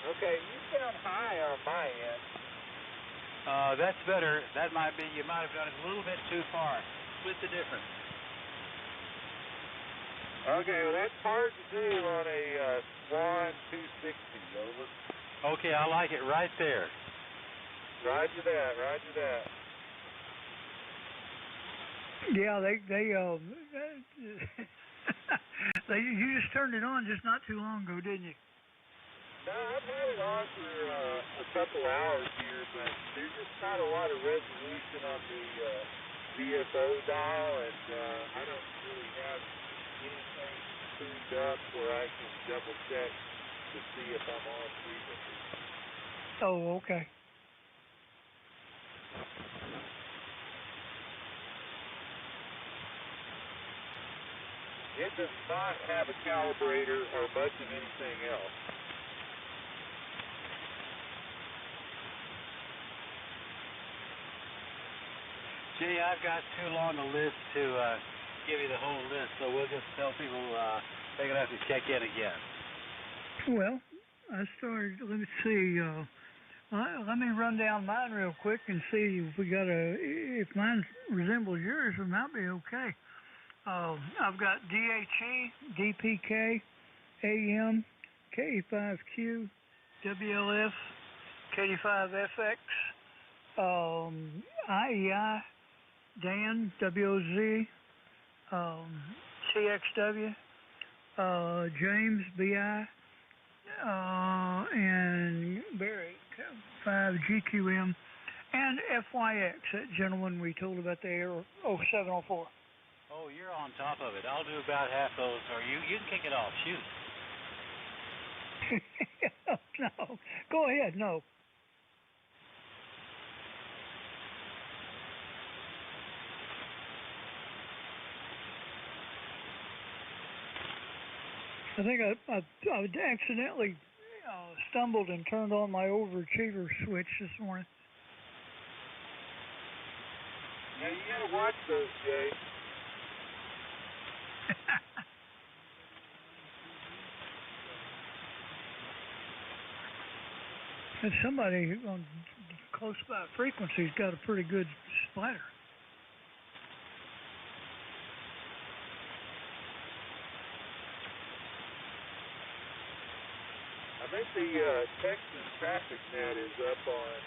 Okay, you sound high on my end. That's better. That might be, you might have done it a little bit too far. Split the difference. Okay, well that's hard to do on a Swan 260, over. Okay, I like it right there. Roger that, roger that. Yeah, you just turned it on just not too long ago, didn't you? No, I've had it on for a couple hours here, but there's just not a lot of resolution on the VFO dial, and I don't really have anything tuned up where I can double check to see if I'm on frequency. Oh, okay. It does not have a calibrator or much of anything else. Jay, I've got too long a list to give you the whole list, so we'll just tell people they're going to have to check in again. Well, I started, let me see, let me run down mine real quick and see if we got if mine resembles yours, it might be okay. I've got DHE, DPK, AM, K5Q, WLF, KD5FX, IEI, Dan, WOZ, CXW, James, BI, and Barry, 5GQM, and FYX, that gentleman we told about the 0704. Oh, you're on top of it. I'll do about half those, or you can kick it off. Shoot. No, go ahead, no. I think I accidentally stumbled and turned on my overachiever switch this morning. Now you gotta watch those, Jay. And somebody on close by frequency's got a pretty good splitter. I think the Texas traffic net is up on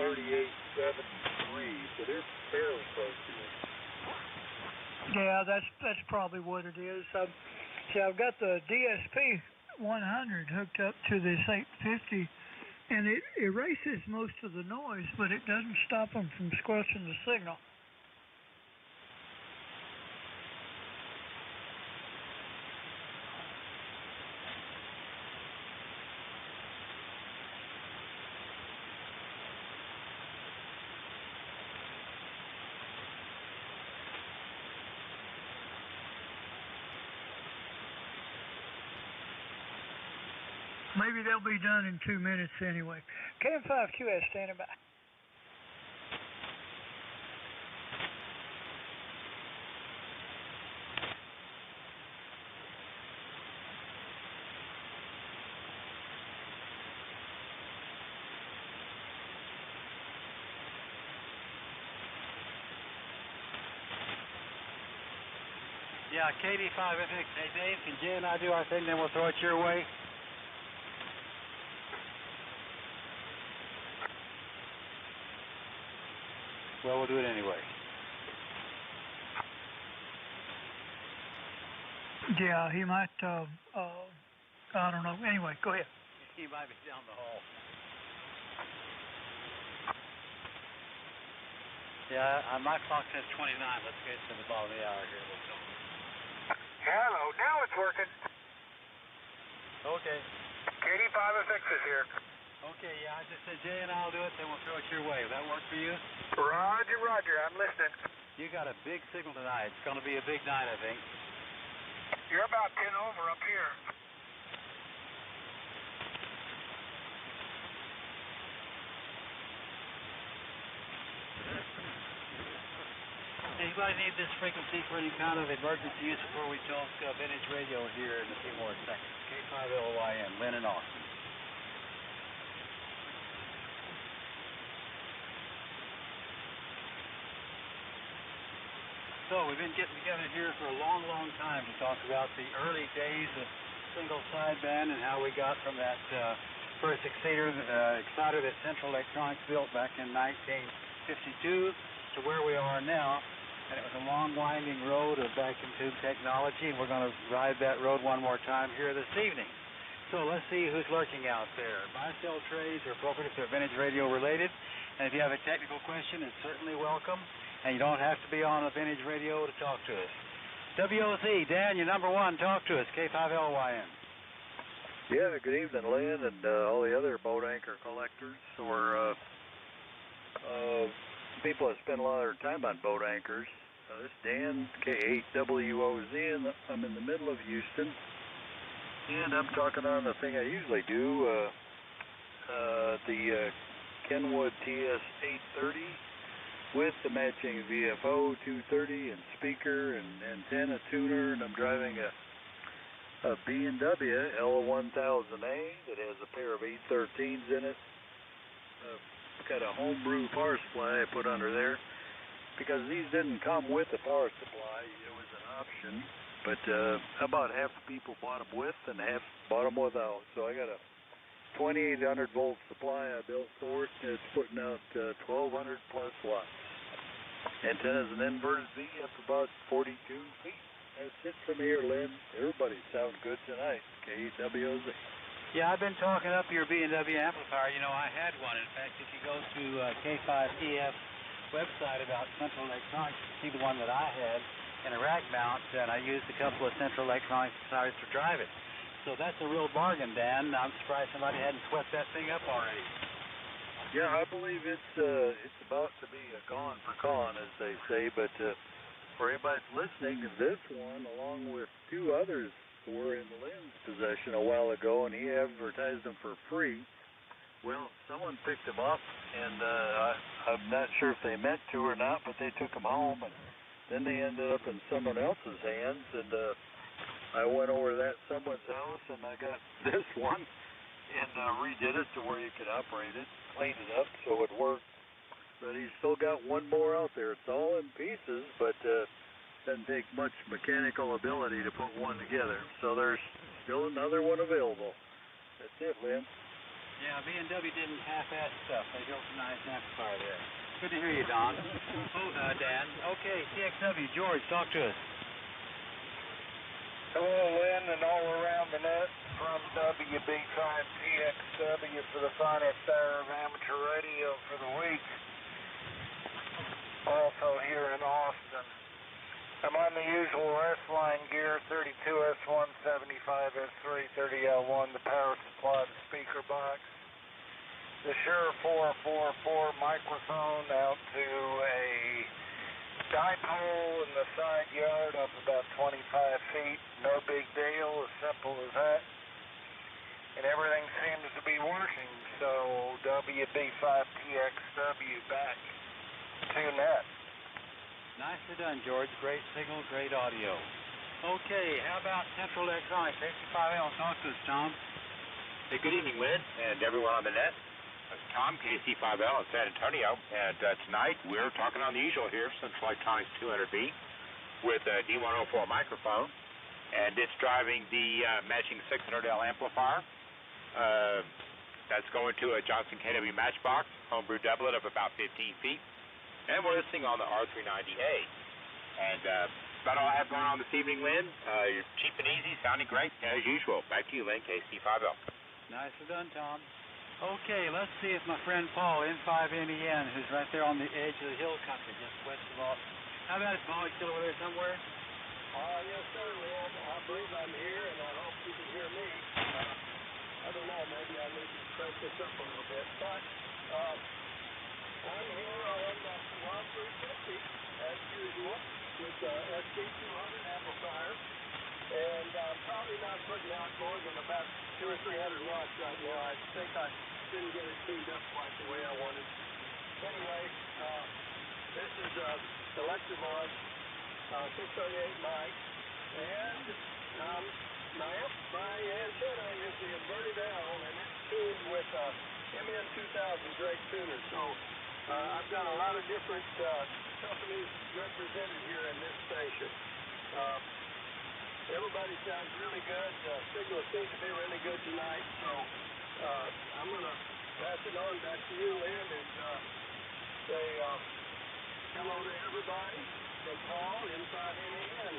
3873, so they're fairly close to it. Yeah, that's probably what it is. I've got the DSP 100 hooked up to this 850, and it erases most of the noise, but it doesn't stop them from squelching the signal. Maybe they'll be done in 2 minutes anyway. KM5QS standing by. Yeah, KD5FX. Hey, Dave, can Jay and I do our thing, then we'll throw it your way? Well, we'll do it anyway. Yeah, he might, I don't know. Anyway, go ahead. He might be down the hall. Yeah, my clock says 29. Let's get to the bottom of the hour here. Hello, now it's working. Okay. KD5FX is here. Okay, yeah, I just said Jay and I'll do it, then we'll throw it your way. Will that work for you? Roger, roger, I'm listening. You got a big signal tonight. It's going to be a big night, I think. You're about 10 over up here. Anybody need this frequency for any kind of emergency use before we talk vintage radio here in a few more seconds? K5LYN, Lynn and Austin. So we've been getting together here for a long, long time to talk about the early days of single sideband and how we got from that first exciter that Central Electronics built back in 1952 to where we are now. And it was a long, winding road of vacuum tube technology, and we're going to ride that road one more time here this evening. So let's see who's lurking out there. Buy-sell trades are appropriate if they're vintage radio related. And if you have a technical question, it's certainly welcome. And you don't have to be on a vintage radio to talk to us. WOZ, Dan, you're number one. Talk to us, K5LYN. Yeah, good evening, Lynn, and all the other boat anchor collectors or people that spend a lot of their time on boat anchors. This is Dan, K8WOZ, and I'm in the middle of Houston. And I'm talking on the thing I usually do, the Kenwood TS830 with the matching VFO 230 and speaker and antenna tuner, and I'm driving a B&W L1000A that has a pair of 813s in it. Got a homebrew power supply I put under there because these didn't come with the power supply. It was an option, but about half the people bought them with and half bought them without. So I got a 2800 volt supply I built for it, and it's putting out 1200 plus watts. Antenna's an inverted V up about 42 feet. That's it from here, Lynn. Everybody sounds good tonight. KWOZ. Yeah, I've been talking up your B&W amplifier. You know, I had one. In fact, if you go to K5EF's website about Central Electronics, you see the one that I had in a rack mount, and I used a couple of Central Electronics amplifiers to drive it. So that's a real bargain, Dan. I'm surprised somebody hadn't swept that thing up already. Yeah, I believe it's about to be a gone for con, as they say, but for anybody listening, this one, along with two others, were in Lynn's possession a while ago, and he advertised them for free. Well, someone picked them up, and I'm not sure if they meant to or not, but they took them home, and then they ended up in someone else's hands, and I went over to that someone's house, and I got this one, and redid it to where you could operate it, cleaned it up so it worked. But he's still got one more out there. It's all in pieces, but doesn't take much mechanical ability to put one together. So there's still another one available. That's it, Lynn. Yeah, B&W didn't half-ass stuff. They built a nice amplifier there. Good to hear you, Don. Dan. Okay, TXW, George, talk to us. Hello, Lynn, and all around the net from WB5TXW for the finest hour of amateur radio for the week. Also here in Austin. I'm on the usual S-line gear, 32S1, 75S3, 30L1, the power supply, the speaker box, the Shure 444 microphone out to a dipole in the side yard up about 25 feet. No big deal, as simple as that. And everything seems to be working, so WB5TXW back to net. Nicely done, George. Great signal, great audio. Okay, how about Central Electronics, KC5L? Talk to us, Tom. Hey, good evening, Lynn, and everyone on the net. It's Tom, KC5L in San Antonio, and tonight we're talking on the usual here, Central Electronics 200B, with a D104 microphone, and it's driving the matching 600L amplifier. That's going to a Johnson KW Matchbox, homebrew doublet of about 15 feet. And we're listening on the R390A. And about all I have going on this evening, Lynn. You're cheap and easy, sounding great, as usual. Back to you, Lynn, KC5L. Nicely done, Tom. Okay, let's see if my friend Paul, N5NEN, who's right there on the edge of the hill country, just west of Austin. How about it, Paul? You still over there somewhere? Yes, sir, Lynn. I believe I'm here, and I hope you can hear me. I don't know, maybe I need to crank this up a little bit. But I'm here on the 350, as usual, with SC200 amplifier. And I'm probably not putting out more than about 200 or 300 watts right now. I think I didn't get it tuned up quite the way I wanted. Anyway, this is Electrovod 638 mic, and my antenna is the inverted L, and it's tuned with MN2000 Drake tuner. So I've got a lot of different companies represented here in this station. Everybody sounds really good. Signal seems to be really good tonight. So I'm going to pass it on back to you, Lynn, and say hello to everybody from Paul, inside and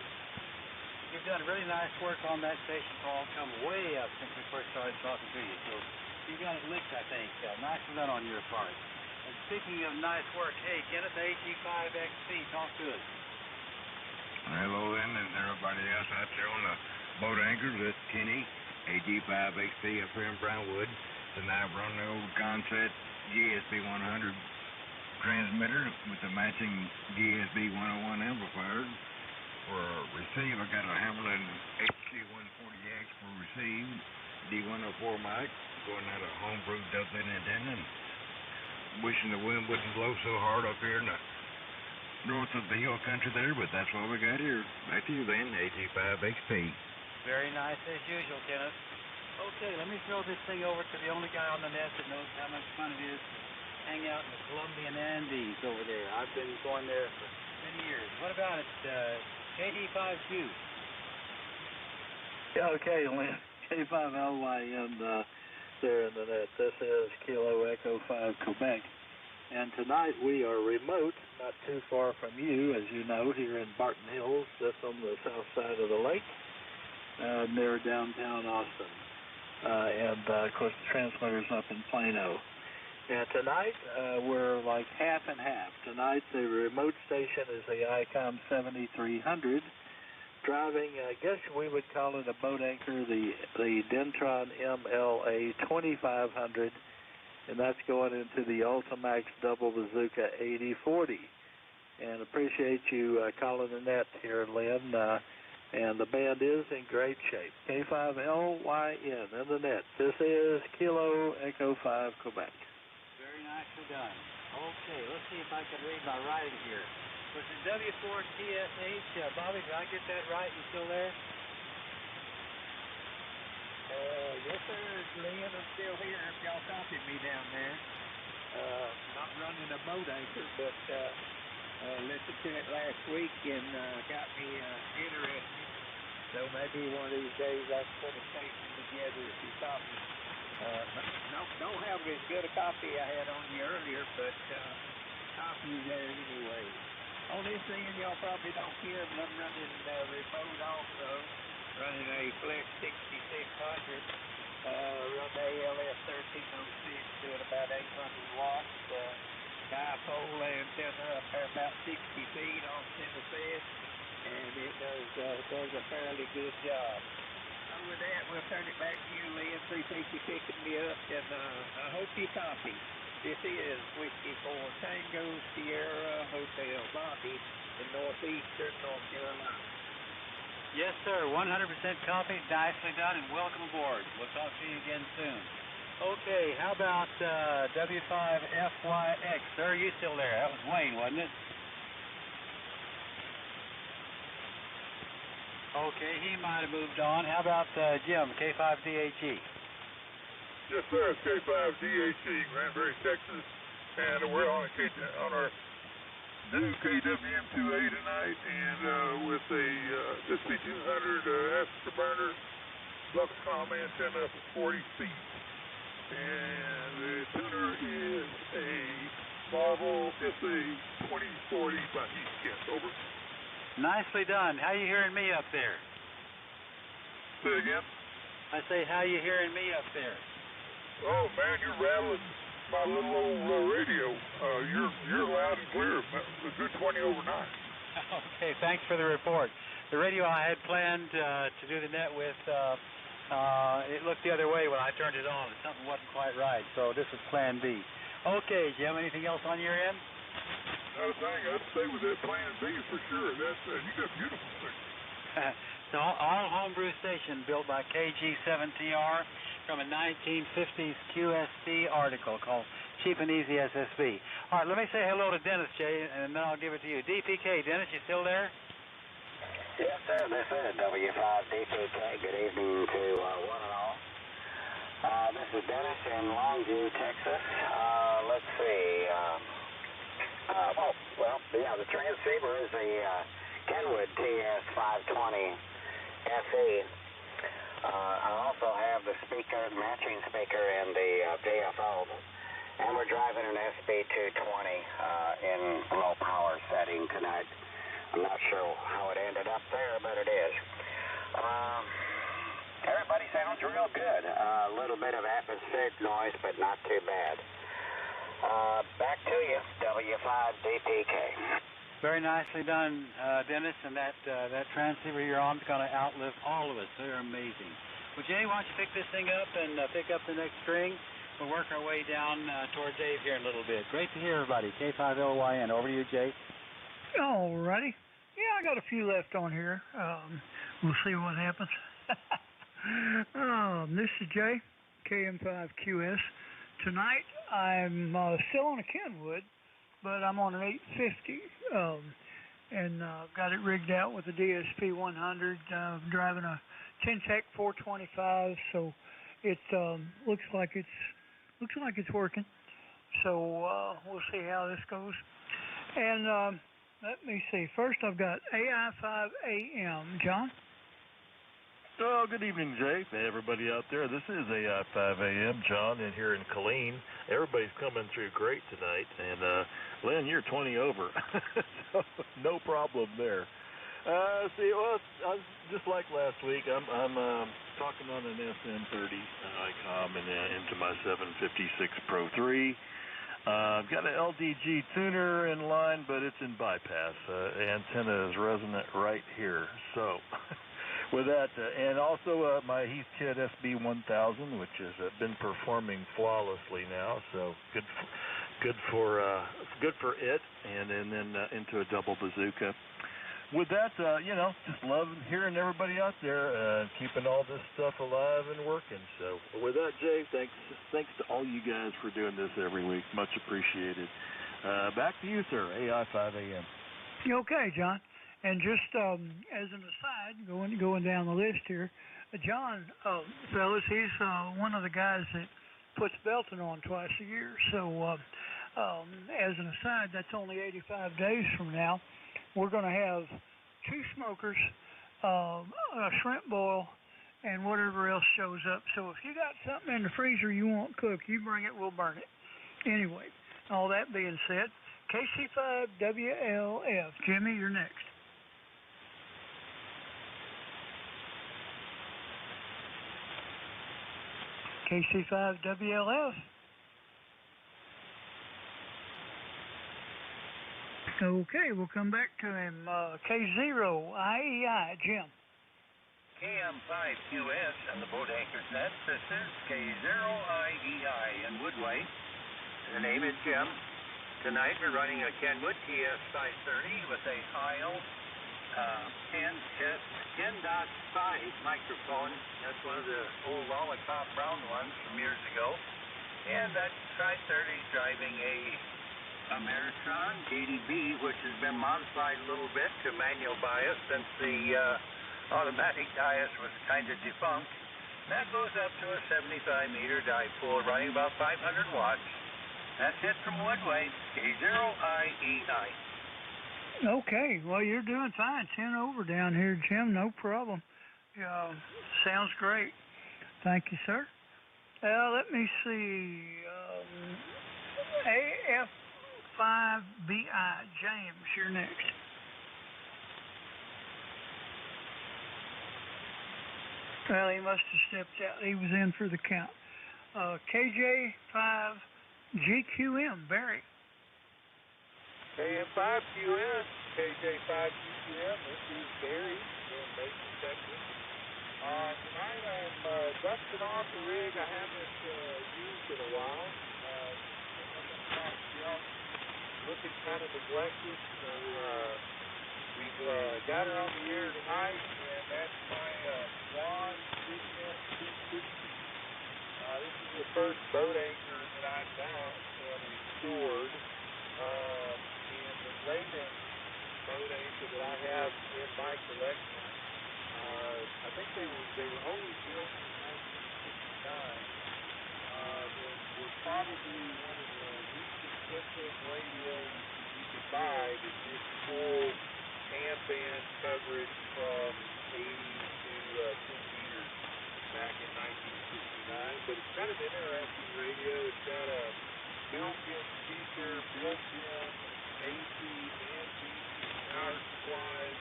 You've done really nice work on that station, Paul. Come way up since we first started talking to you. So you got it licked, I think. Nicely done on your part. And speaking of nice work, hey, Kenneth, AG5XP, talk to us. Hello, Lynn, and everybody else out there on the boat anchors. It's Kenny, AG5XP up here in Brownwood. Tonight we're on the old Concept GSB 100 transmitter with the matching GSB 101 amplifier. For receive, I got a Hamlin HC140X for receive, D104 mic, going out of homebrew Dudley antenna, and wishing the wind wouldn't blow so hard up here in the north of the hill country there, but that's what we got here. Back to you then, AG5XP. Very nice as usual, Kenneth. Okay, let me throw this thing over to the only guy on the net that knows how much fun it is to hang out in the Colombian Andes over there. I've been going there for many years. What about it, KD5Q? Yeah, okay, Lynn. K5LYN there in the net. This is Kilo Echo 5 Quebec. And tonight we are remote, not too far from you, as you know, here in Barton Hills, just on the south side of the lake, near downtown Austin. Of course, the transmitter's up in Plano. And tonight, we're like half and half. Tonight, the remote station is the ICOM 7300, driving, I guess we would call it a boat anchor, the Dentron MLA 2500, and that's going into the Ultimax Double Bazooka 8040. And appreciate you calling the net here, Lynn. And the band is in great shape. K5LYN in the net. This is Kilo Echo 5 Quebec. Very nicely done. Okay, let's see if I can read my writing here. Was it W4TSH? Bobby, did I get that right? You still there? yes, sir. Lynn, I'm still here. Y'all copied me down there. Not running a boat anchor, but listened to it last week and got me interested. So maybe one of these days I can put a station together if you copy. Don't have as good a copy I had on you earlier, but copy there anyway. On this end, y'all probably don't care, but I'm running remote also. Running a Flex 6600. Run the ALS 1306, doing about 800 watts. Dipole antenna up there about 60 feet on center fish, and it does a fairly good job. With that, we'll turn it back to you, Lynn. Appreciate you picking me up, and I hope you copy. This is Whiskey 4 Tango Sierra Hotel Bobby in northeastern North Carolina. Yes, sir. 100% copy. Nicely done, and welcome aboard. We'll talk to you again soon. Okay, how about W5FYX? Sir, are you still there? That was Wayne, wasn't it? Okay, he might have moved on. How about Jim, K5DHE? Yes, sir. It's K5DHE, Granbury, Texas, and we're on our new KWM2A tonight, and with a SB200 afterburner Luxcom antenna up at 40 feet. And the tuner is a Marvel SA 2040 by Eastkent. Over. Nicely done. How you hearing me up there? Say it again? I say, how you hearing me up there? Oh, man, you're rattling my little old radio. You're loud and clear. A good 20 over 9. Okay, thanks for the report. The radio I had planned to do the net with, it looked the other way when I turned it on. Something wasn't quite right, so this is Plan B. Okay, Jim, anything else on your end? Not a thing. I'd stay with that Plan B for sure. You got beautiful things. So all homebrew station built by KG7TR from a 1950s QSC article called Cheap and Easy SSB. All right, let me say hello to Dennis, Jay, and then I'll give it to you. DPK, Dennis, you still there? Yes, sir. This is W5DPK. Good evening to one and all. This is Dennis in Longview, Texas. Let's see. Well, Yeah, the transceiver is a Kenwood TS520 SE. I also have the speaker, matching speaker, and the DFO. And we're driving an SB220 in low power setting tonight. I'm not sure how it ended up there, but it is. Everybody sounds real good. A little bit of atmospheric noise, but not too bad. Back to you, W5DPK. Very nicely done, Dennis, and that transceiver you're on is going to outlive all of us. They're amazing. Well, Jay, why don't you pick this thing up and pick up the next string? We'll work our way down toward Dave here in a little bit. Great to hear, everybody. K5LYN. Over to you, Jay. All righty. Yeah, I got a few left on here. We'll see what happens. This is Jay, KM5QS. Tonight, I'm still on a Kenwood, but I'm on an 850, and got it rigged out with a DSP 100, driving a Tech 425, so it looks like it's working. So we'll see how this goes. And let me see. First, I've got AI5AM. John? Oh, good evening, Jay. Hey, everybody out there. This is AI5AM, John, in here in Killeen. Everybody's coming through great tonight. And, Lynn, you're 20 over. So, no problem there. Just like last week, I'm talking on an SM30 ICOM and into my 756 Pro 3. I've got an LDG tuner in line, but it's in bypass. Antenna is resonant right here. So... With that, and also my Heathkit SB1000, which has been performing flawlessly now, so good for it, and then into a double bazooka. With that, just love hearing everybody out there keeping all this stuff alive and working. So with that, Jay, thanks to all you guys for doing this every week, much appreciated. Back to you, sir. AI5AM. Okay, John. And just as an aside, going down the list here, John, fellas, he's one of the guys that puts Belton on twice a year. So as an aside, that's only 85 days from now. We're going to have 2 smokers, a shrimp boil, and whatever else shows up. So if you got something in the freezer you want cooked, you bring it, we'll burn it. Anyway, all that being said, KC5WLF. Jimmy, you're next. KC5WLF. Okay, we'll come back to him. K0IEI, Jim. KM5QS and the boat anchor set. This is K0IEI in Woodway. The name is Jim. Tonight we're running a Kenwood TS530 with a Heil 10.5 microphone. That's one of the old lollipop brown ones from years ago. And that Tri-30 driving a Ameritron KDB, which has been modified a little bit to manual bias since the automatic bias was kind of defunct. That goes up to a 75-meter dipole running about 500 watts. That's it from Woodway, K0IEI. Okay, well, you're doing fine. 10 over down here, Jim. No problem. Sounds great. Thank you, sir. Let me see. AF5BI. James, you're next. Well, he must have stepped out. He was in for the count. KJ5GQM. Barry. KM5QS, KJ5QM, this is Barry in Mason, Texas. Tonight I'm dusting off the rig I haven't used in a while. Looking kind of neglected, so we've got her on the air tonight, and that's my Swan CM250. This is the first boat anchor that I've got restored. And the latest boat anchor that I have in my collection, I think they were only built in 1969. Was probably one of the least expensive radios you could is just full ham band coverage from 80 to 10 meters back in 1969. But it's kind of interesting radio. It's got a built-in speaker, built-in AC and DC power supplies.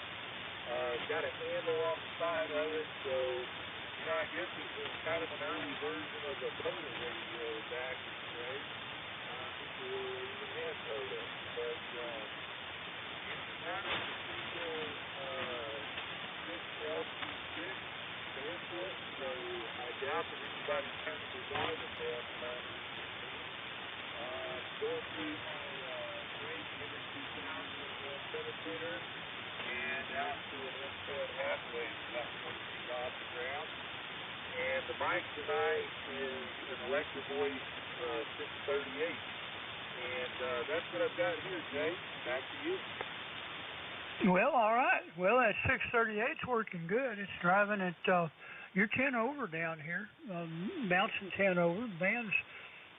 It's got a handle on the side of it, so I guess it was kind of an early version of the motor radio back in the day. Before we even had motor. But it's kind of a single 6 LP6 barefoot, so I doubt that anybody turned the volume down tonight. Going through my great Energy 2001 teletuner and out to an unfed halfway, about 20 feet off the ground. And the mic tonight is an Electro Voice 638. And that's what I've got here, Jay. Back to you. Well, all right. Well, that 638's working good. It's driving at, you're 10 over down here, bouncing 10 over. Band's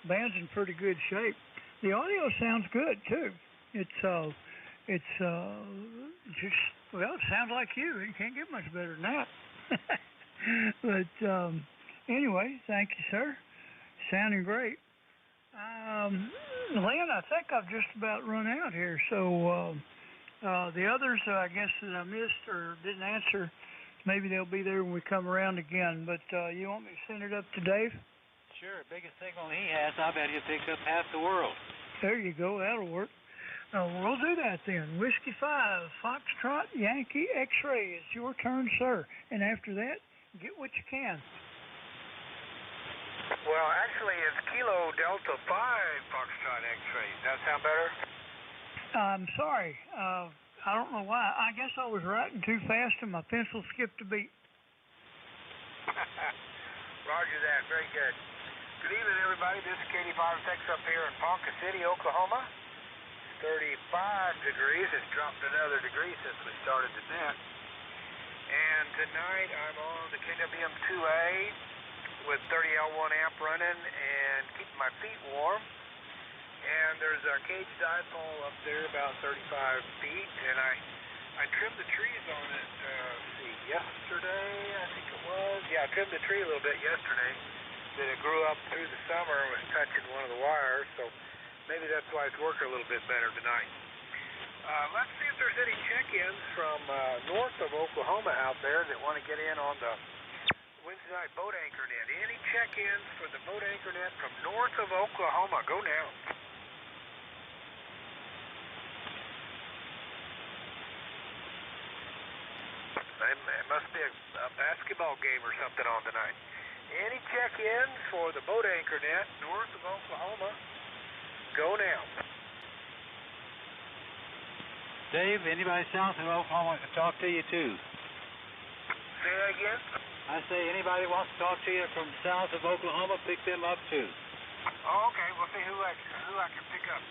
in pretty good shape. The audio sounds good too. It's just, well, it sounds like you. You can't get much better than that. But anyway, thank you, sir. Sounding great. Lynn, I think I've just about run out here. So the others, I guess that I missed or didn't answer, maybe they'll be there when we come around again. But you want me to send it up to Dave? Sure, biggest signal he has, I bet he'll pick up half the world. There you go, that'll work. We'll do that then. Whiskey 5, Foxtrot, Yankee, X-Ray. It's your turn, sir. And after that, get what you can. Well, actually, it's Kilo Delta 5 Foxtrot X-Ray. Does that sound better? I'm sorry. I don't know why. I guess I was writing too fast and my pencil skipped a beat. Roger that. Very good. Good evening, everybody. This is KD5X up here in Ponca City, Oklahoma. 35 degrees. It's dropped another degree since we started the net. And tonight I'm on the KWM2A with 30L1 amp running and keeping my feet warm. And there's a cage dipole up there about 35 feet, and I trimmed the trees on it, yesterday, I think it was. Yeah, I trimmed the tree a little bit yesterday. That it grew up through the summer and was touching one of the wires, so maybe that's why it's working a little bit better tonight. Let's see if there's any check-ins from north of Oklahoma out there that want to get in on the Wednesday night boat anchor net. Any check-ins for the boat anchor net from north of Oklahoma? Go now. It must be a basketball game or something on tonight. Any check-ins for the boat anchor net north of Oklahoma? Go now. Dave, anybody south of Oklahoma can talk to you too. Say that again? I say anybody wants to talk to you from south of Oklahoma, pick them up too. Oh, okay, we'll see who I can pick up.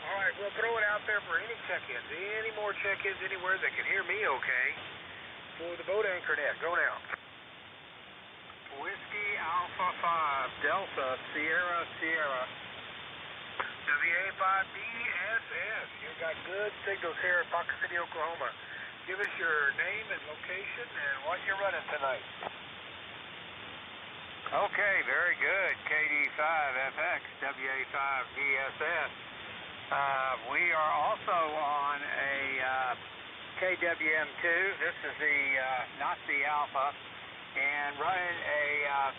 All right, we'll throw it out there for any check-ins. Any more check-ins anywhere that can hear me okay for the boat anchor net. Go now. Whiskey Alpha 5 Delta Sierra WA5BSS. You've got good signals here in Ponca City, Oklahoma. Give us your name and location and what you're running tonight. Okay, very good. KD5FX WA5DSS. We are also on a KWM2. This is the not the Alpha, and running a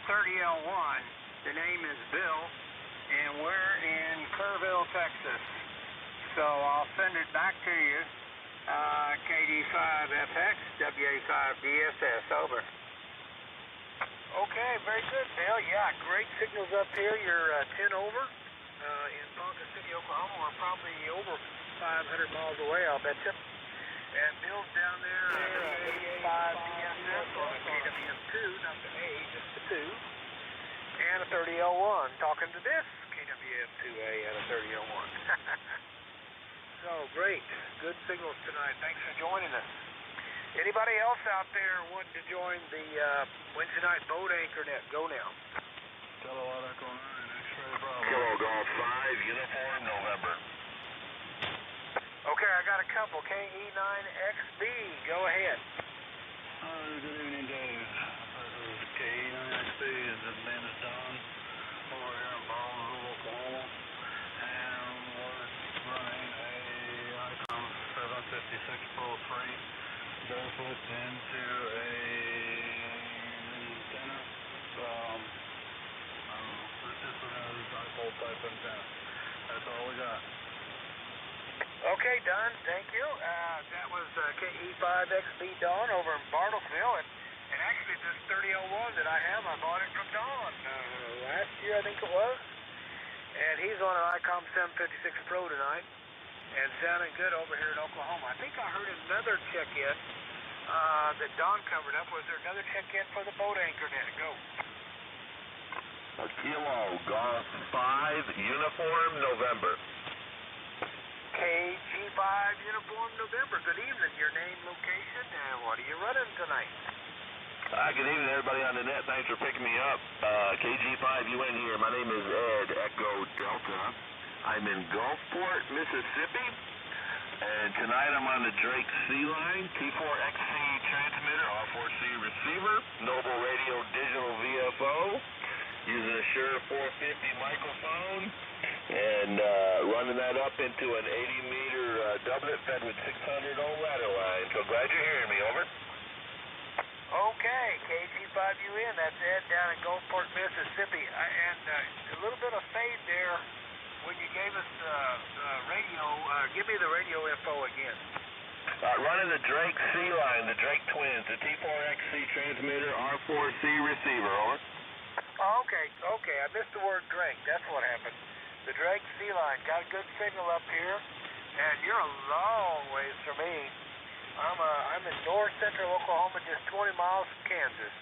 30L1. The name is Bill, and we're in Kerrville, Texas. So I'll send it back to you. KD5FX WA5DSS. Over. Okay, very good, Bill. Yeah, great signals up here. You're 10 over in Ponca City, Oklahoma. We're probably over 500 miles away, I'll bet you. And Bill's down there at 5DSS on a KWM2, not the A, just the 2. And a 30L1, talking to this KWM2A at a 30L1. So, great. Good signals tonight. Thanks for joining us. Anybody else out there wanting to join the Wednesday night boat anchor net? Go now. Colorado Echo 9, X-ray Kilo Golf 5, Uniform, November. Okay, I got a couple. KE9XB, go ahead. Good evening, Dave. This is KE9XB, and this name is Don, over here in Baldwin, Oklahoma, and we're running a ICOM 756 Pro 3 barefoot into a antenna from, I don't know, this one has dipole type antenna. That's all we got. Okay, Don, thank you. That was KE5XB Don over in Bartlesville, and actually this 3001 that I have, I bought it from Don last year, I think it was, and he's on an ICOM 756 Pro tonight, and sounding good over here in Oklahoma. I think I heard another check-in that Don covered up. Was there another check-in for the boat anchor net? Go. A Kilo Golf 5, Uniform, November. KG5 Uniform November. Good evening. Your name, location, and what are you running tonight? Good evening, everybody on the net. Thanks for picking me up. KG5UN here. My name is Ed, Echo Delta. I'm in Gulfport, Mississippi. And tonight I'm on the Drake C-Line, T4XC transmitter, R4C receiver, Noble Radio digital VFO, using a Shure 450 microphone, and running that up into an 80-meter doublet fed with 600 ohm ladder line. So glad you're hearing me, over. Okay, KG5UN, that's Ed down in Gulfport, Mississippi. And a little bit of fade there when you gave us the radio. Give me the radio info again. Running the Drake C-Line, the Drake Twins, the T4XC transmitter, R4C receiver, over. Oh, okay, I missed the word Drake. That's what happened. The Drake C-Line, got a good signal up here, and you're a long ways from me. I'm in north central Oklahoma, just 20 miles from Kansas.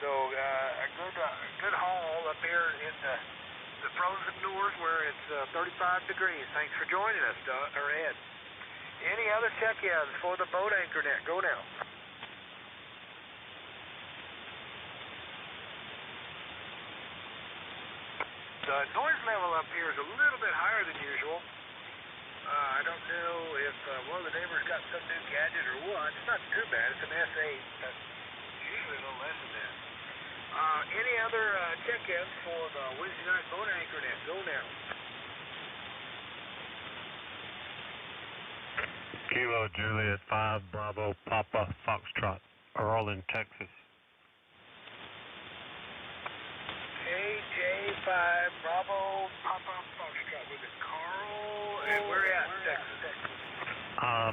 So a good haul up here in the frozen north where it's 35 degrees. Thanks for joining us, Ed. Any other check-ins for the boat anchor net? Go now. The noise level up here is a little bit higher than usual. I don't know if one of the neighbors got some new gadget or what. It's not too bad. It's an S8. That's usually a little less than that. Any other check-ins for the Wednesday night boat anchor net? Go now. Kilo Juliet 5 Bravo Papa Foxtrot, Earl in Texas. KJ5 Bravo Papa Foxtrot. Was it Carl? And where at in Texas?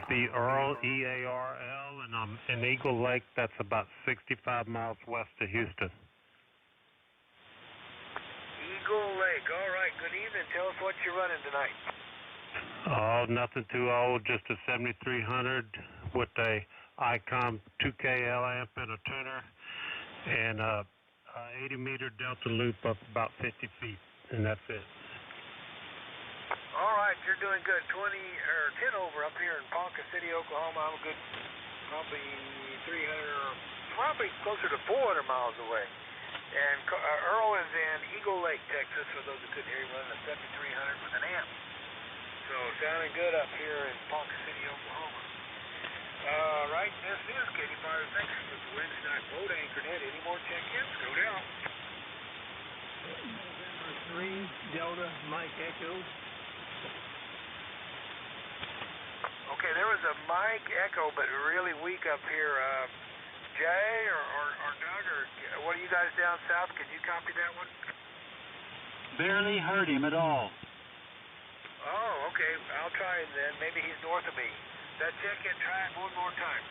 The Earl, E-A-R-L, and I'm in Eagle Lake. That's about 65 miles west of Houston. Eagle Lake. All right. Good evening. Tell us what you're running tonight. Oh, nothing too old. Just a 7300 with a ICOM 2K L amp and a tuner, and a 80-meter delta loop up about 50 feet, and that's it. All right, you're doing good. 10 over up here in Ponca City, Oklahoma. I'm a good, probably 300, probably closer to 400 miles away. And Earl is in Eagle Lake, Texas, for those who couldn't hear him, running a 7300 with an amp. So sounding good up here in Ponca City, Oklahoma. All right, this is Katie Fires Texas with the Wednesday night boat anchor net. Any more check-ins? Go down. November 3, Delta, Mike Echo. Okay, there was a Mike Echo, but really weak up here. Jay or Doug, or what are you guys down south? Can you copy that one? Barely heard him at all. Oh, okay. I'll try him then. Maybe he's north of me. That check-in, try it one more time.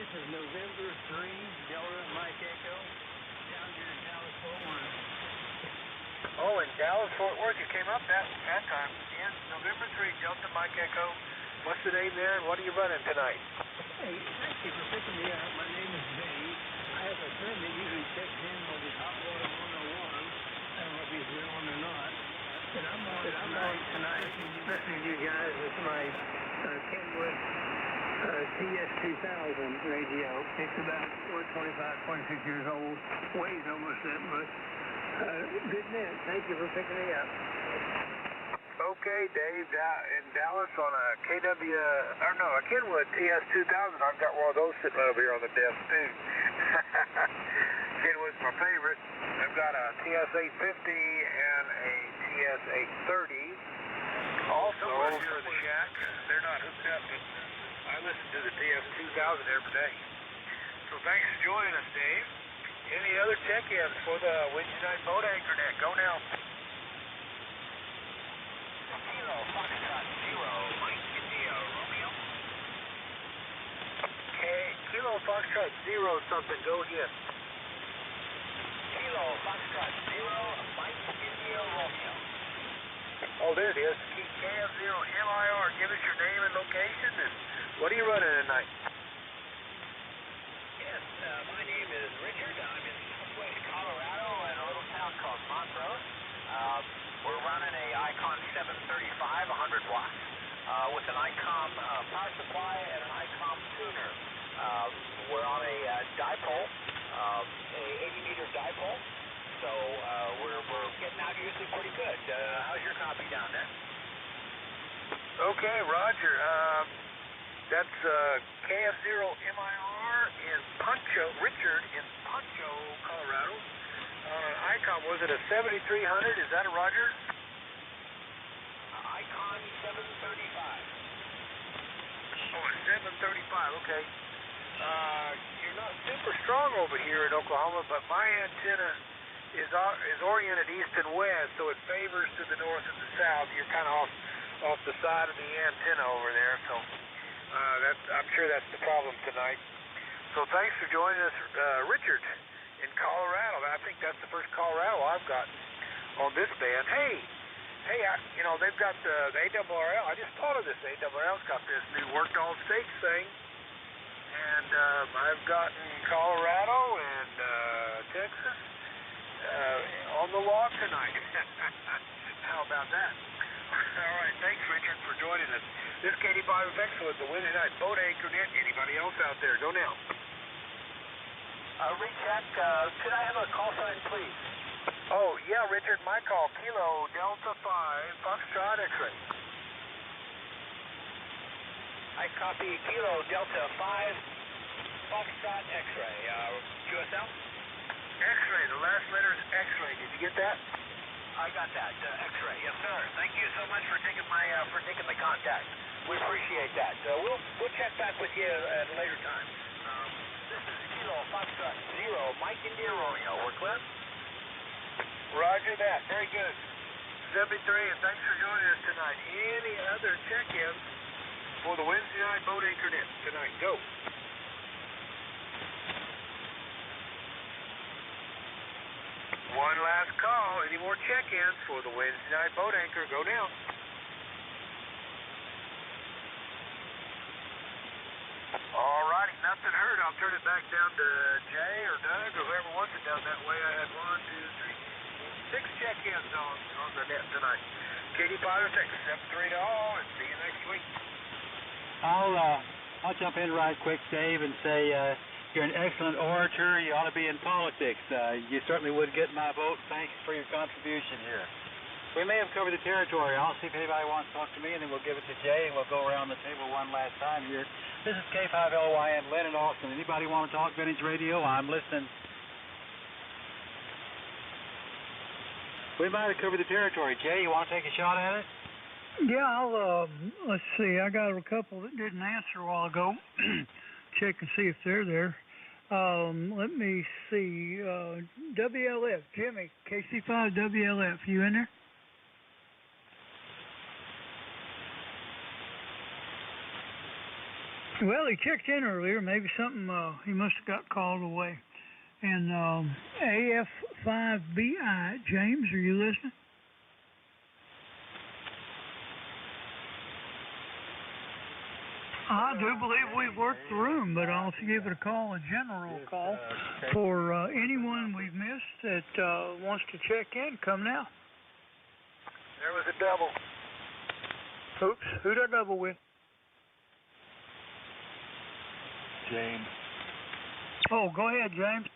This is November 3, Delta, Mike Echo, down here in Dallas, Fort Worth. Oh, in Dallas, Fort Worth. You came up that time. Yes, November 3, Delta, Mike Echo. What's the name there, and what are you running tonight? Hey, thank you for picking me up. My name is Dave. I have a friend that usually checks in with his Hot Water 101. I don't know if he's willing or not. And I'm on tonight listening to you guys with my Kenwood TS2000 radio. It's about 26 years old, weighs almost that much. Good net. Thank you for picking me up. Okay, Dave, in Dallas on a Kenwood TS2000. I've got one of those sitting over here on the desk, too. Kenwood's my favorite. I've got a TS850 and a TS830. Also, here in the shack, they're not hooked up, but I listen to the TS2000 every day. So thanks for joining us, Dave. Any other check-ins for the Wednesday night boat anchor net? Go now. Kilo Foxtrot 0, Mike India Romeo. Okay, Kilo Foxtrot 0 something, go again. Kilo Foxtrot 0, Mike India Romeo. Oh, there it is. KF0MIR. Give us your name and location, and what are you running tonight? Yes, my name is Richard. I'm in southwest Colorado in a little town called Montrose. We're running a Icon 735, 100 watts, with an ICOM power supply and an ICOM tuner. We're on a dipole, a 80-meter dipole, so we're getting out usually pretty good. How's your copy down there? Okay, Roger. That's KF0MIR in Richard in Poncho, Colorado. Icon, was it a 7300? Is that a Roger? Icon 735. Oh, a 735, okay. You're not super strong over here in Oklahoma, but my antenna is oriented east and west, so it favors to the north and the south. You're kind of off the side of the antenna over there, so I'm sure that's the problem tonight. So thanks for joining us, Richard, in Colorado. I think that's the first Colorado I've got on this band. Hey, they've got the ARRL. I just thought of this. ARRL's got this new worked all states thing, and I've gotten Colorado and Texas on the log tonight. How about that? All right, thanks, Richard, for joining us. This is K85FX with the Wednesday night boat anchor net. Anybody else out there? Go now. Recheck, could I have a call sign, please? Oh, yeah, Richard, my call, Kilo Delta 5, Foxtrot X-ray. I copy Kilo Delta 5, Foxtrot X-ray. QSL? X-ray, the last letter is X-ray. Did you get that? I got that, X-ray. Yes, sir. Thank you so much for taking the contact. We appreciate that. We'll check back with you at a later time. This is Kilo Foxtrot 0, Mike India Romeo. We're clear? Roger that. Very good. 73, and thanks for joining us tonight. Any other check-ins for the Wednesday night boat anchor net tonight? Go. One last call. Any more check-ins for the Wednesday night boat anchor? Go now. All righty, nothing heard. I'll turn it back down to Jay or Doug or whoever wants it down that way. I had 1, 2, 3, 4, 6 check-ins on the net tonight. K85FX, 7-3 to all, and see you next week. I'll jump in right quick, Dave, and say you're an excellent orator. You ought to be in politics. You certainly would get my vote. Thanks for your contribution here. We may have covered the territory. I'll see if anybody wants to talk to me, and then we'll give it to Jay, and we'll go around the table one last time here. This is K5LYN, Lynn and Austin. Anybody want to talk Vintage Radio? I'm listening. We might have covered the territory. Jay, you want to take a shot at it? Yeah, let's see. I got a couple that didn't answer a while ago. Check and see if they're there. Let me see. WLF, Jimmy, KC5 WLF, you in there? Well, he checked in earlier. Maybe something, he must have got called away. And AF5BI, James, are you listening? I do believe we've worked the room, but I'll give it a call, a general call, for anyone we've missed that wants to check in. Come now. There was a double. Oops, who'd I double with? James. Oh, go ahead, James.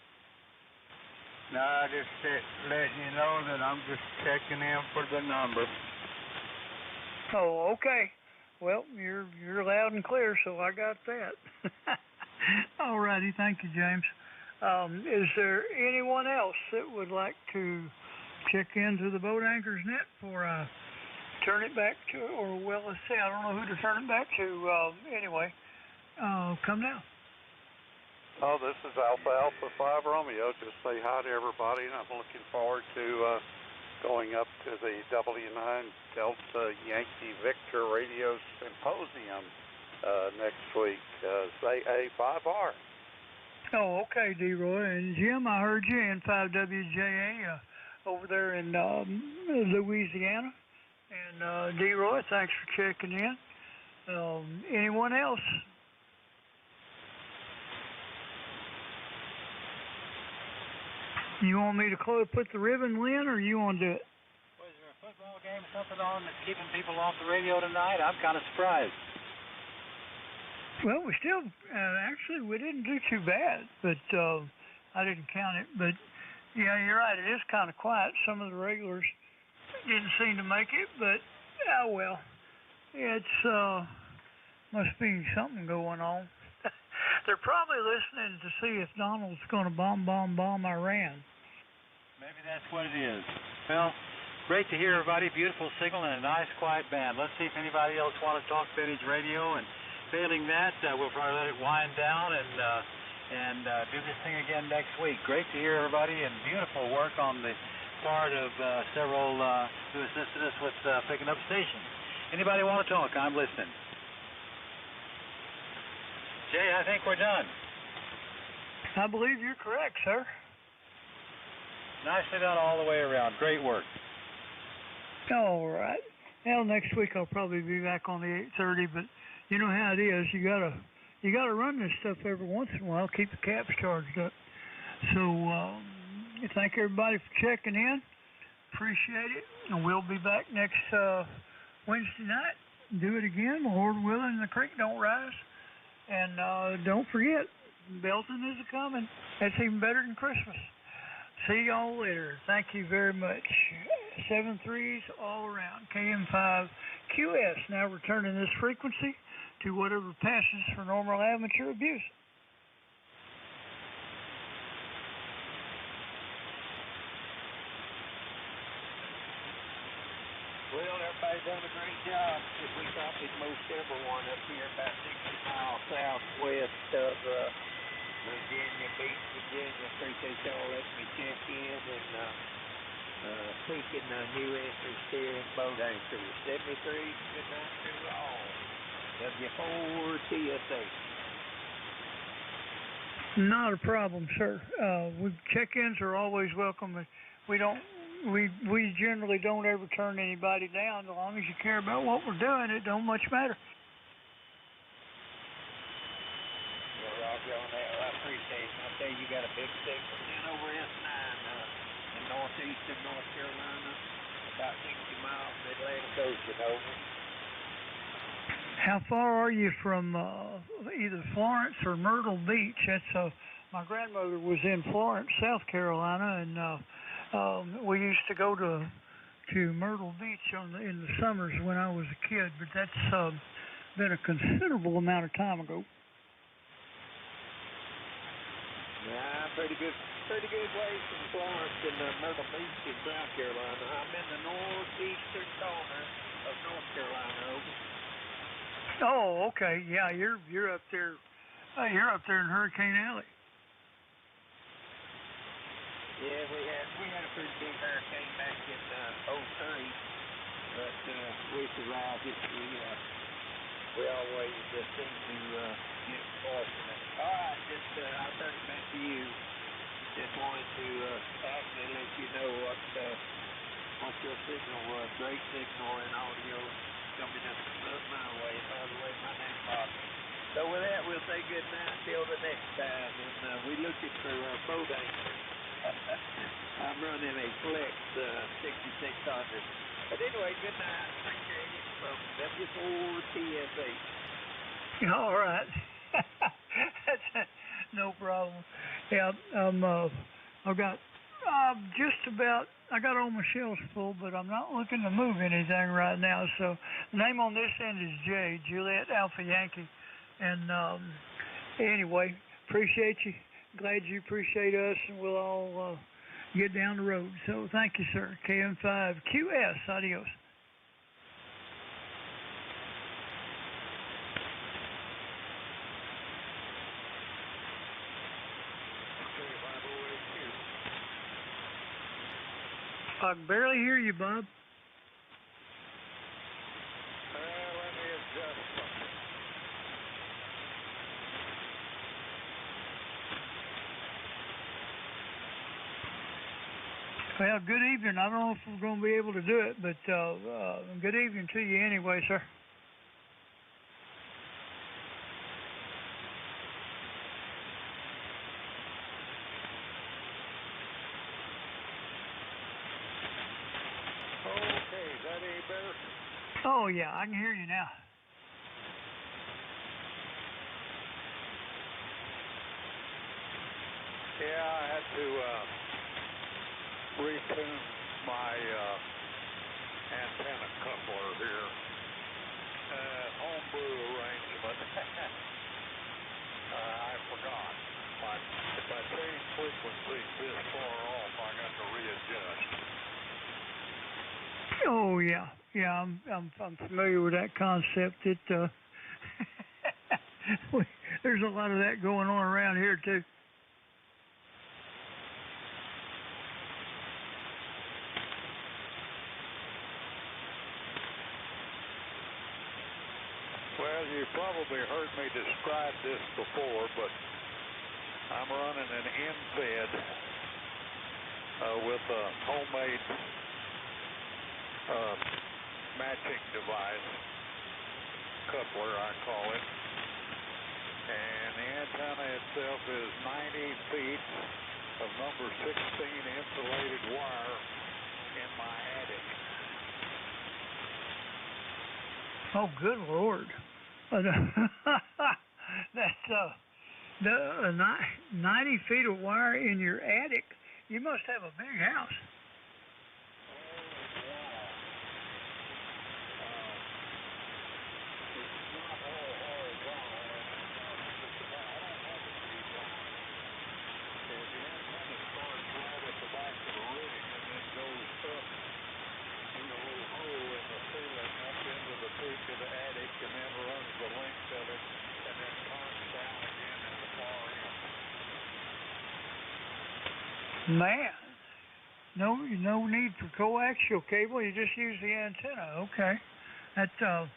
No, just letting you know that I'm just checking in for the number. Oh, okay. Well, you're loud and clear, so I got that. All righty, thank you, James. Is there anyone else that would like to check into the boat anchors net before I turn it back to, or well, let's see, I don't know who to turn it back to. Anyway, come now. Oh, this is Alpha 5 Romeo. Just say hi to everybody, and I'm looking forward to going up to the W9 Delta Yankee Victor Radio Symposium next week. Say A5R. Oh, okay, D-Roy. And Jim, I heard you in 5WJA over there in Louisiana. And D-Roy, thanks for checking in. Anyone else? You want me to put the ribbon, Lynn, or you want to do it? Was there a football game or something on that's keeping people off the radio tonight? I'm kind of surprised. Well, we still, actually, we didn't do too bad, but I didn't count it. But, yeah, you're right, it is kind of quiet. Some of the regulars didn't seem to make it, but, oh, well, it's, must be something going on. They're probably listening to see if Donald's going to bomb Iran. Maybe that's what it is. Well, great to hear, everybody. Beautiful signal and a nice, quiet band. Let's see if anybody else wants to talk Vintage Radio, and failing that, we'll probably let it wind down and do this thing again next week. Great to hear, everybody, and beautiful work on the part of several who assisted us with picking up stations. Anybody want to talk? I'm listening. Jay, I think we're done. I believe you're correct, sir. Nicely done all the way around. Great work. All right. Well, next week I'll probably be back on the 8:30, but you know how it is. You gotta run this stuff every once in a while. Keep the caps charged up. So thank everybody for checking in. Appreciate it. And we'll be back next Wednesday night. Do it again, Lord willing, the creek don't rise. And don't forget, Belton is a-coming. That's even better than Christmas. See y'all later. Thank you very much. 7-3s all around. KM5QS now returning this frequency to whatever passes for normal amateur abuse. Well, everybody's done a great job. We copied most everyone up here about 60 miles southwest of Virginia Beach, Virginia. Appreciate y'all letting me check in and picking new interest here in boat anchors. 73, good night to all. W4TSA. Not a problem, sir. Check-ins are always welcome. We generally don't ever turn anybody down. As long as you care about what we're doing, it don't much matter. Well, Roger, on that, I appreciate it. I tell you, you got a big signal in over S9 in northeastern North Carolina, about 60 miles from the Atlantic Ocean, over. How far are you from either Florence or Myrtle Beach? That's my grandmother was in Florence, South Carolina, and we used to go to Myrtle Beach in the summers when I was a kid, but that's been a considerable amount of time ago. Yeah, pretty good way from Florence and Myrtle Beach in South Carolina. I'm in the northeastern corner of North Carolina. Over. Oh, okay. Yeah, you're up there. You're up there in Hurricane Alley. Yeah, we had a pretty big hurricane back in 03, but we survived it. We always seem to get fortunate. All right, I'll turn it back to you. Just wanted to actually let you know what your signal was. Great signal and audio coming up my way. By the way, my name's Bob. So with that, we'll say good night till the next time, and we're looking for boat anchors. I'm running a Flex 6600. But anyway, good night. Appreciate it from W4TSA. All right. That's no problem. Yeah, I've got Just about. I got all my shelves full, but I'm not looking to move anything right now. So, name on this end is Jay, Juliet Alpha Yankee. And anyway, appreciate you. Glad you appreciate us, and we'll all get down the road. So, thank you, sir. KM5QS. Adios. I can barely hear you, Bob. Let me adjust something. Well, good evening. I don't know if we're going to be able to do it, but good evening to you anyway, sir. Okay, is that any better? Oh, yeah, I can hear you now. Yeah, I had to retune my antenna coupler here. Homebrew arrangement. I forgot. But if I change frequencies this far off, I got to readjust. Oh, yeah. Yeah, I'm familiar with that concept. It there's a lot of that going on around here, too. Well, you probably heard me describe this before, but I'm running an end-fed with a homemade matching device, coupler I call it, and the antenna itself is 90 feet of number 16 insulated wire in my attic. Oh, good Lord. That's 90 feet of wire in your attic. You must have a big house. To the attic and then runs the length of it and then turns down again at the far end. Man, no need for coaxial cable. You just use the antenna. Okay, that's a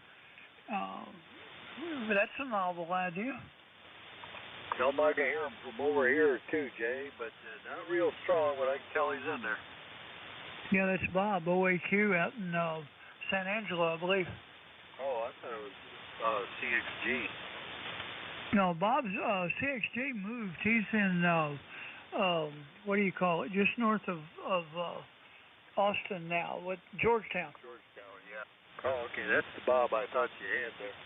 novel idea. Some I can hear him from over here too, Jay, but not real strong. But I can tell he's in there. Yeah, that's Bob OAQ out in San Angelo, I believe. Oh, I thought it was CXG. No, Bob's CXG moved. He's in what do you call it? Just north of Austin now. What? Georgetown. Georgetown, yeah. Oh, okay. That's the Bob I thought you had there.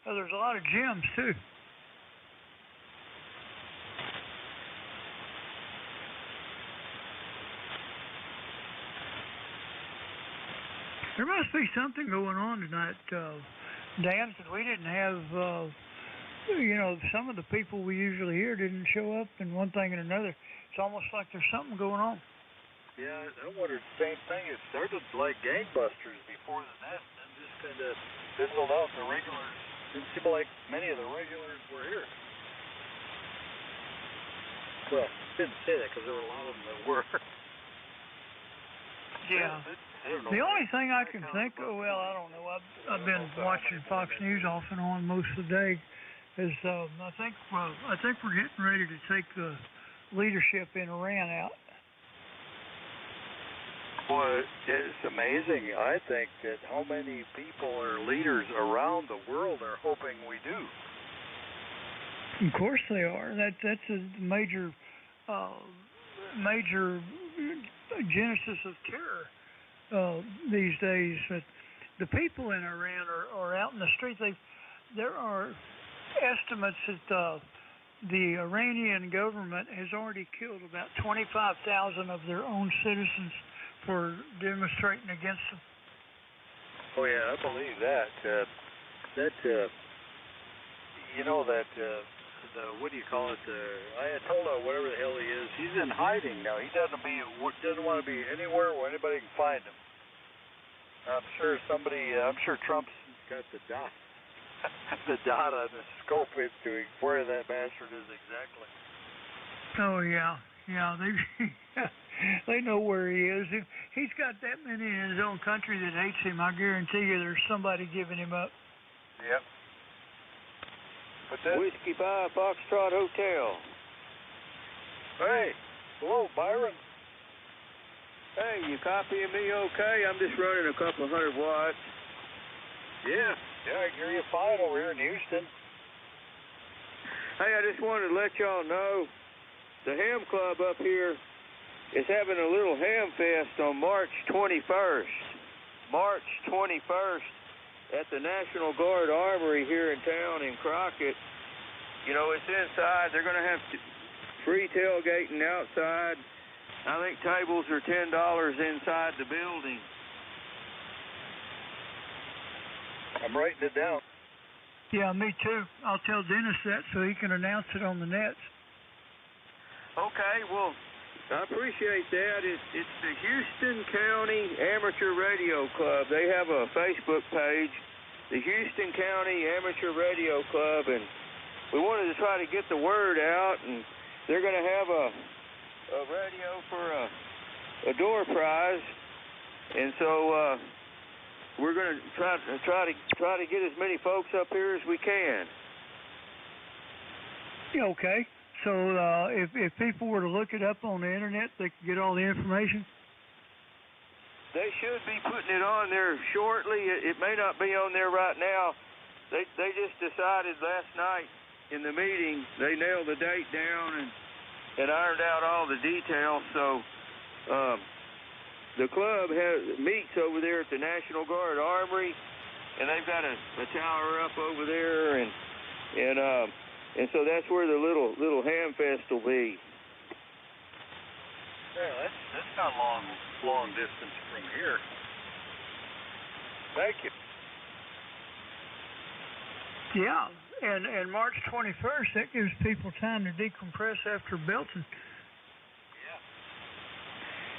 Well, there's a lot of gems too. There must be something going on tonight, Dan, because we didn't have, some of the people we usually hear didn't show up, and one thing and another. It's almost like there's something going on. Yeah, I wondered the same thing. It started like gangbusters before the nest, and just kind of fizzled out. The regulars didn't seem like many of the regulars were here. Well, didn't say that because there were a lot of them that were. Yeah. The only thing I can think of, well, I don't know. I've been watching Fox News off and on most of the day. Is I think we're getting ready to take the leadership in Iran out. Well, it's amazing. I think that how many people or leaders around the world are hoping we do. Of course they are. That's a major genesis of terror these days. But the people in Iran are out in the street. there are estimates that the Iranian government has already killed about 25,000 of their own citizens for demonstrating against them. Oh yeah, I believe that. What do you call it? Ayatollah, whatever the hell he is, he's in hiding now. He doesn't want to be anywhere where anybody can find him. I'm sure Trump's got the dot on the scope into where that bastard is exactly. Oh yeah, they know where he is. He's got that many in his own country that hates him. I guarantee you, there's somebody giving him up. Yep. But Whiskey 5 Foxtrot Hotel. Hey, hello, Byron. Hey, you copying me okay? I'm just running a couple 100 watts. Yeah, I hear you fine over here in Houston. Hey, I just wanted to let y'all know the Ham Club up here is having a little ham fest on March 21st. March 21st at the National Guard Armory here in town in Crockett. You know, it's inside. They're going to have free tailgating outside. I think tables are $10 inside the building. I'm writing it down. Yeah, me too. I'll tell Dennis that so he can announce it on the nets. Okay, well, I appreciate that. It's the Houston County Amateur Radio Club. They have a Facebook page, the Houston County Amateur Radio Club, and we wanted to try to get the word out, and they're going to have a radio for a door prize, and so we're going to try to get as many folks up here as we can. Yeah, okay. So if people were to look it up on the internet, they could get all the information? They should be putting it on there shortly. It may not be on there right now. They just decided last night in the meeting, they nailed the date down and ironed out all the details. So the club meets over there at the National Guard Armory, and they've got a tower up over there, and so that's where the little ham fest will be. Yeah, that's not long distance from here. Thank you. Yeah, and March 21st, that gives people time to decompress after belting.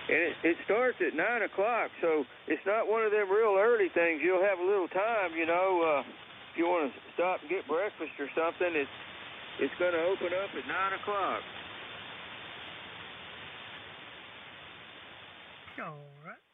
And it starts at 9 o'clock, so it's not one of them real early things. You'll have a little time, you know, if you want to stop and get breakfast or something. It's going to open up at 9 o'clock. All right.